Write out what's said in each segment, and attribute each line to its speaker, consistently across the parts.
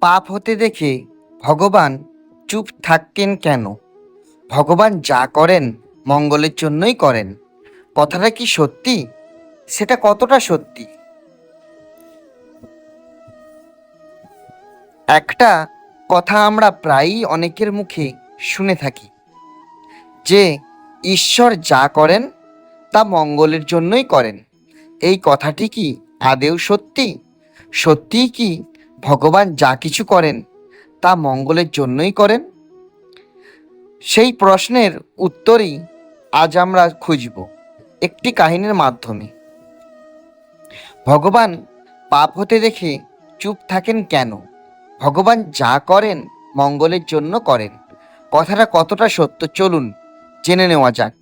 Speaker 1: পাপ হতে দেখে ভগবান চুপ থাকেন কেন? ভগবান যা করেন মঙ্গলের জন্যই করেন। কথাটা কি সত্যি? সেটা কতটা সত্যি? একটা কথা আমরা প্রায়ই অনেকের মুখে শুনে থাকি যে ঈশ্বর যা করেন তা মঙ্গলের জন্যই করেন। এই কথাটি কি আদৌ সত্যি? সত্যিই কি ভগবান যা কিছু করেন তা মঙ্গলের জন্যই করেন? সেই প্রশ্নের উত্তরই আজ আমরা খুঁজব একটি কাহিনীর মাধ্যমে। ভগবান পাপ হতে দেখে চুপ থাকেন কেন? ভগবান যা করেন মঙ্গলের জন্য করেন। কথাটা কতটা সত্য চলুন জেনে নেওয়া যাক।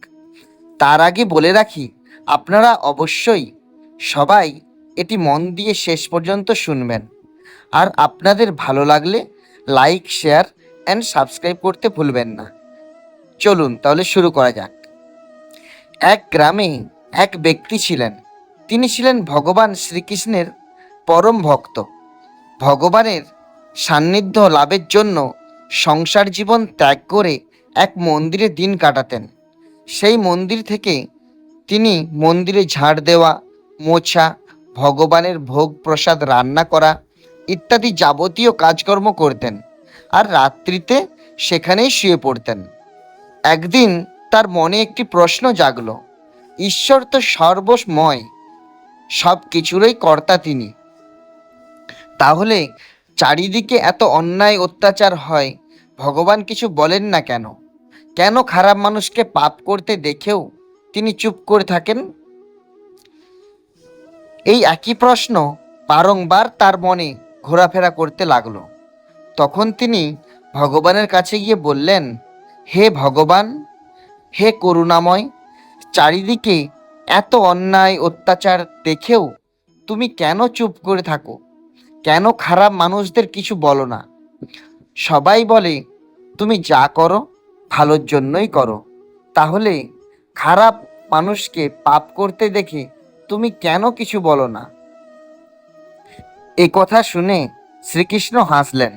Speaker 1: তার আগে বলে রাখি, আপনারা অবশ্যই সবাই এটি মন দিয়ে শেষ পর্যন্ত শুনবেন। আর আপনাদের ভালো লাগলে লাইক, শেয়ার অ্যান্ড সাবস্ক্রাইব করতে ভুলবেন না। চলুন তাহলে শুরু করা যাক। এক গ্রামে এক ব্যক্তি ছিলেন। তিনি ছিলেন ভগবান শ্রীকৃষ্ণের পরম ভক্ত। ভগবানের সান্নিধ্য লাভের জন্য সংসার জীবন ত্যাগ করে এক মন্দিরে দিন কাটাতেন। সেই মন্দির থেকে তিনি মন্দিরে ঝাড় দেওয়া, মোছা, ভগবানের ভোগ প্রসাদ রান্না করা ইত্যাদি যাবতীয় কাজকর্ম করতেন। আর রাত্রিতে সেখানেই শুয়ে পড়তেন। একদিন তার মনে একটি প্রশ্ন জাগলো, ঈশ্বর তো সর্বময়, সব কিছুরই কর্তা তিনি। তাহলে চারিদিকে এত অন্যায় অত্যাচার হয়, ভগবান কিছু বলেন না কেন? কেন খারাপ মানুষকে পাপ করতে দেখেও তিনি চুপ করে থাকেন? এই একই প্রশ্ন বারংবার তার মনে ঘোরাফেরা করতে লাগলো। তখন তিনি ভগবানের কাছে গিয়ে বললেন, হে ভগবান, হে করুণাময়, চারিদিকে এত অন্যায় অত্যাচার দেখেও তুমি কেন চুপ করে থাকো? কেন খারাপ মানুষদের কিছু বলো না? সবাই বলে তুমি যা করো ভালোর জন্যই করো, তাহলে খারাপ মানুষকে পাপ করতে দেখে তুমি কেন কিছু বলো না? এ কথা শুনে শ্রীকৃষ্ণ হাসলেন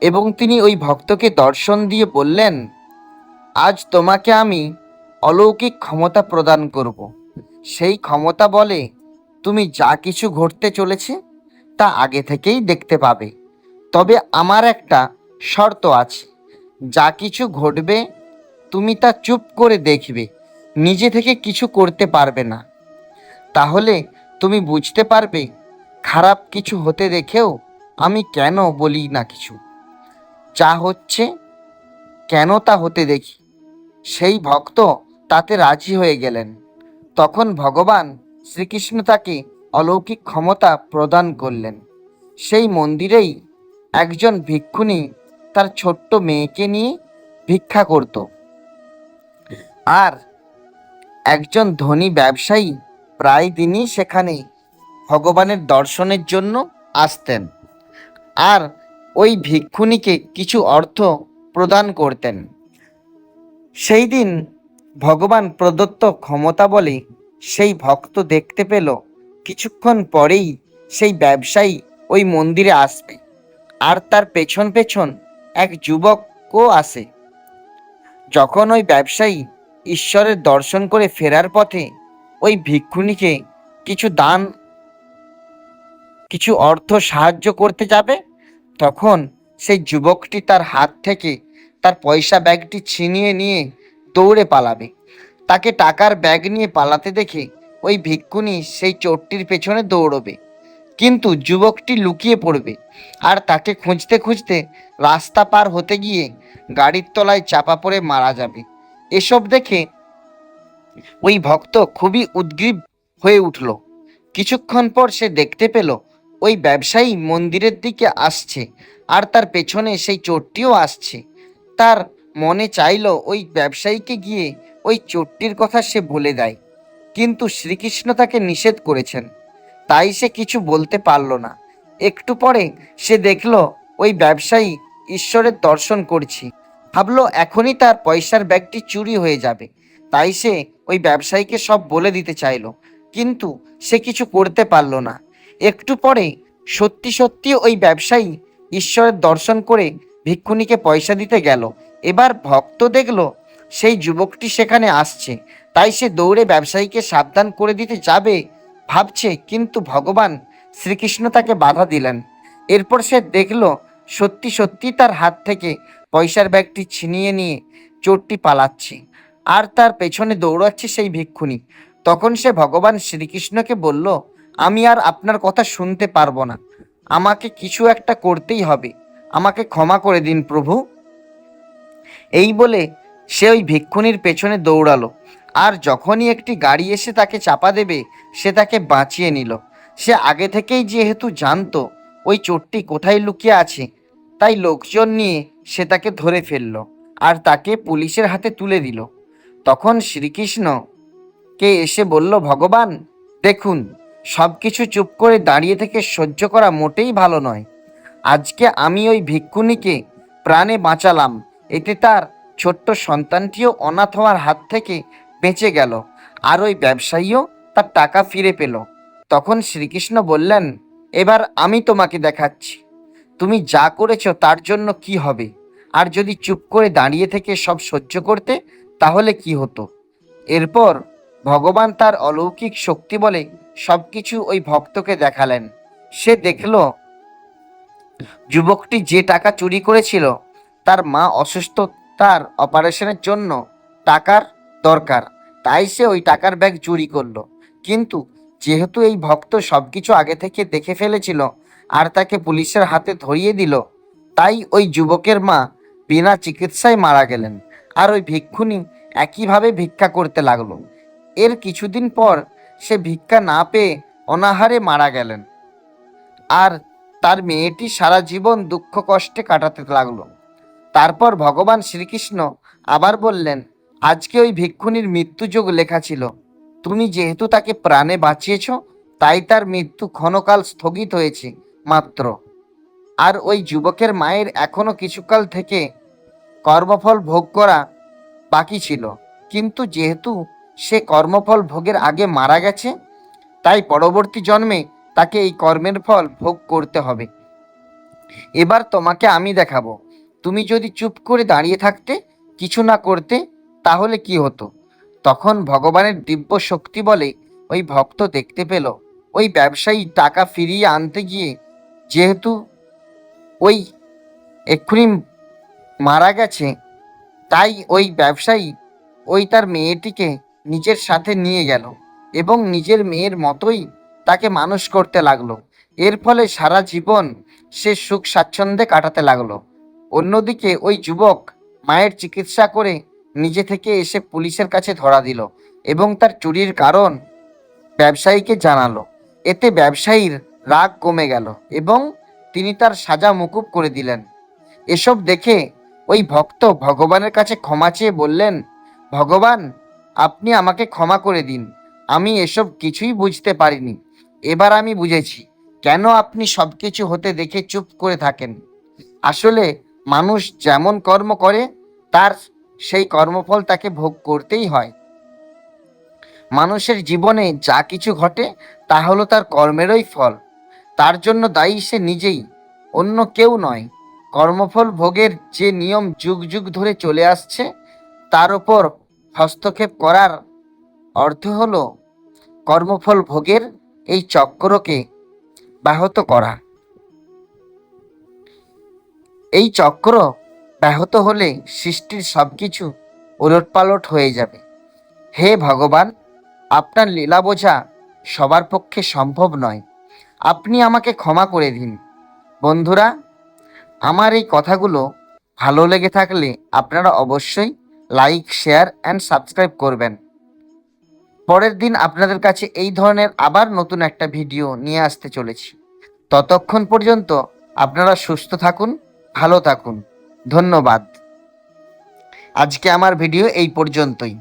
Speaker 1: এবং তিনি ওই ভক্তকে দর্শন দিয়ে বললেন, আজ তোমাকে আমি অলৌকিক ক্ষমতা প্রদান করব। সেই ক্ষমতা বলে তুমি যা কিছু ঘটতে চলেছে তা আগে থেকেই দেখতে পাবে। তবে আমার একটা শর্ত আছে, যা কিছু ঘটবে তুমি তা চুপ করে দেখবে, নিজে থেকে কিছু করতে পারবে না। তাহলে তুমি বুঝতে পারবে খারাপ কিছু হতে দেখেও আমি কেন বলি না কিছু, যা হচ্ছে কেন তা হতে দেখি। সেই ভক্ত তাতে রাজি হয়ে গেলেন। তখন ভগবান শ্রীকৃষ্ণ তাকে অলৌকিক ক্ষমতা প্রদান করলেন। সেই মন্দিরেই একজন ভিক্ষুণী তার ছোট্ট মেয়েকে নিয়ে ভিক্ষা করত। আর একজন ধনী ব্যবসায়ী প্রায় দিনই সেখানে ভগবানের দর্শনের জন্য আসতেন আর ওই ভিক্ষুণীকে কিছু অর্থ প্রদান করতেন। সেই দিন ভগবান প্রদত্ত ক্ষমতা বলে সেই ভক্ত দেখতে পেল কিছুক্ষণ পরেই সেই ব্যবসায়ী ওই মন্দিরে আসবে, আর তার পেছন পেছন এক যুবকও আসে। যখন ওই ব্যবসায়ী ঈশ্বরের দর্শন করে ফেরার পথে ওই ভিক্ষুণীকে কিছু দান, কিছু অর্থ সাহায্য করতে যাবে, তখন সেই যুবকটি তার হাত থেকে তার পয়সা ব্যাগটি ছিনিয়ে নিয়ে দৌড়ে পালাবে। তাকে টাকার ব্যাগ নিয়ে পালাতে দেখে ওই ভিক্ষুণী সেই চোরটির পেছনে দৌড়বে, কিন্তু যুবকটি লুকিয়ে পড়বে আর তাকে খুঁজতে খুঁজতে রাস্তা পার হতে গিয়ে গাড়ির তলায় চাপা পড়ে মারা যাবে। এসব দেখে ওই ভক্ত খুবই উদ্গ্রীব হয়ে উঠল। কিছুক্ষণ পর সে দেখতে পেল ওই ব্যবসায়ী মন্দিরের দিকে আসছে আর তার পেছনে সেই চোরটিও আসছে। তার মনে চাইল ওই ব্যবসায়ীকে গিয়ে ওই চোরটির কথা সে বলে দেয়, কিন্তু শ্রীকৃষ্ণ তাকে নিষেধ করেছেন, তাই সে কিছু বলতে পারল না। একটু পরে সে দেখল ওই ব্যবসায়ী ঈশ্বরের দর্শন করছে। ভাবলো এখনই তার পয়সার ব্যাগটি চুরি হয়ে যাবে, তাই সে ওই ব্যবসায়ীকে সব বলে দিতে চাইলো, কিন্তু সে কিছু করতে পারল না। একটু পরে সত্যি সত্যি ওই ব্যবসায়ী ঈশ্বরের দর্শন করে ভিক্ষুণীকে পয়সা দিতে গেল। এবার ভক্ত দেখল সেই যুবকটি সেখানে আসছে, তাই সে দৌড়ে ব্যবসায়ীকে সাবধান করে দিতে যাবে ভাবছে, কিন্তু ভগবান শ্রীকৃষ্ণ তাকে বাধা দিলেন। এরপর সে দেখল সত্যি সত্যি তার হাত থেকে পয়সার ব্যাগটি ছিনিয়ে নিয়ে চোরটি পালাচ্ছে, আর তার পেছনে দৌড়াচ্ছে সেই ভিক্ষুণী। তখন সে ভগবান শ্রীকৃষ্ণকে বলল, আমি আর আপনার কথা শুনতে পারবো না, আমাকে কিছু একটা করতেই হবে, আমাকে ক্ষমা করে দিন প্রভু। এই বলে সে ওই ভিক্ষুণীর পেছনে দৌড়ালো, আর যখনই একটি গাড়ি এসে তাকে চাপা দেবে সে তাকে বাঁচিয়ে নিল। সে আগে থেকেই যেহেতু জানতো ওই চোরটি কোথায় লুকিয়ে আছে, তাই লোকজন নিয়ে সে তাকে ধরে ফেলল আর তাকে পুলিশের হাতে তুলে দিল। তখন শ্রীকৃষ্ণকে এসে বলল, ভগবান দেখুন, সব কিছু চুপ করে দাঁড়িয়ে থেকে সহ্য করা মোটেই ভালো নয়। আজকে আমি ওই ভিক্ষুণীকে প্রাণে বাঁচালাম, এতে তার ছোট্ট সন্তানটিও অনাথ হওয়ার হাত থেকে বেঁচে গেল, আর ওই ব্যবসায়ীও তার টাকা ফিরে পেল। তখন শ্রীকৃষ্ণ বললেন, এবার আমি তোমাকে দেখাচ্ছি তুমি যা করেছো তার জন্য কি হবে। আর যদি চুপ করে দাঁড়িয়ে থেকে সব সহ্য করতে, তাহলে কি হতো। এরপর ভগবান তার অলৌকিক শক্তি বলে সব কিছু ওই ভক্তকে দেখালেন। সে দেখল যুবকটি যে টাকা চুরি করেছিল, তার মা অসুস্থ, তার অপারেশনের জন্য টাকার দরকার, তাই সে ওই টাকার ব্যাগ চুরি করলো। কিন্তু যেহেতু এই ভক্ত সবকিছু আগে থেকে দেখে ফেলেছিল আর তাকে পুলিশের হাতে ধরিয়ে দিল, তাই ওই যুবকের মা বিনা চিকিৎসায় মারা গেলেন, আর ওই ভিক্ষুণী একইভাবে ভিক্ষা করতে লাগলো। এর কিছুদিন পর সে ভিক্ষা না পেয়ে অনাহারে মারা গেলেন, আর তার মেয়েটি সারা জীবন দুঃখ কষ্টে কাটাতে লাগলো। তারপর ভগবান শ্রীকৃষ্ণ আবার বললেন, আজকে ওই ভিক্ষুণীর মৃত্যুযোগ লেখা ছিল, তুমি যেহেতু তাকে প্রাণে বাঁচিয়েছ, তাই তার মৃত্যু ক্ষণকাল স্থগিত হয়েছে মাত্র। আর ওই যুবকের মায়ের এখনো কিছুকাল থেকে কর্মফল ভোগ করা বাকি ছিল, কিন্তু যেহেতু সে কর্মফল ভোগের আগে মারা গেছে, তাই পরবর্তী জন্মে তাকে এই কর্মের ফল ভোগ করতে হবে। এবার তোমাকে আমি দেখাবো, তুমি যদি চুপ করে দাঁড়িয়ে থাকতে, কিছু না করতে, তাহলে কি হতো। তখন ভগবানের দিব্য শক্তি বলে ওই ভক্ত দেখতে পেল ওই ব্যবসায়ী টাকা ফিরিয়ে আনতে গিয়ে যেহেতু ওই এক্ষুনি মারা গেছে, তাই ওই ব্যবসায়ী ওই তার মেয়েটিকে নিজের সাথে নিয়ে গেল এবং নিজের মেয়ের মতোই তাকে মানুষ করতে লাগলো। এর ফলে সারা জীবন সে সুখ স্বাচ্ছন্দ্যে কাটাতে লাগলো। অন্যদিকে ওই যুবক মায়ের চিকিৎসা করে নিজে থেকে এসে পুলিশের কাছে ধরা দিল এবং তার চুরির কারণ ব্যবসায়ীকে জানালো। এতে ব্যবসায়ীর রাগ কমে গেল এবং তিনি তার সাজা মুকুব করে দিলেন। এসব দেখে ওই ভক্ত ভগবানের কাছে ক্ষমা চেয়ে বললেন, ভগবান আপনি আমাকে ক্ষমা করে দিন, আমি এসব কিছুই বুঝতে পারিনি। এবার আমি বুঝেছি কেন আপনি সব কিছু হতে দেখে চুপ করে থাকেন। আসলে মানুষ যেমন কর্ম করে তার সেই কর্মফল তাকে ভোগ করতেই হয়। মানুষের জীবনে যা কিছু ঘটে তা হলো তার কর্মেরই ফল, তার জন্য দায়ী সে নিজেই, অন্য কেউ নয়। কর্মফল ভোগের যে নিয়ম যুগ যুগ ধরে চলে আসছে, তার ওপর হস্তক্ষেপ করার অর্থ হলো কর্মফল ভোগের এই চক্রকে ব্যাহত করা। এই চক্র ব্যাহত হলে সৃষ্টির সবকিছু ওলটপালট হয়ে যাবে। হে ভগবান, আপনার লীলা বোঝা সবার পক্ষে সম্ভব নয়, আপনি আমাকে ক্ষমা করে দিন। বন্ধুরা, আমার এই কথাগুলো ভালো লেগে থাকলে আপনারা অবশ্যই লাইক, শেয়ার অ্যান্ড সাবস্ক্রাইব করবেন। পরের দিন আপনাদের কাছে এই ধরনের আবার নতুন একটা ভিডিও নিয়ে আসতে চলেছি। ততক্ষণ পর্যন্ত আপনারা সুস্থ থাকুন, ভালো থাকুন। ধন্যবাদ। আজকে আমার ভিডিও এই পর্যন্তই।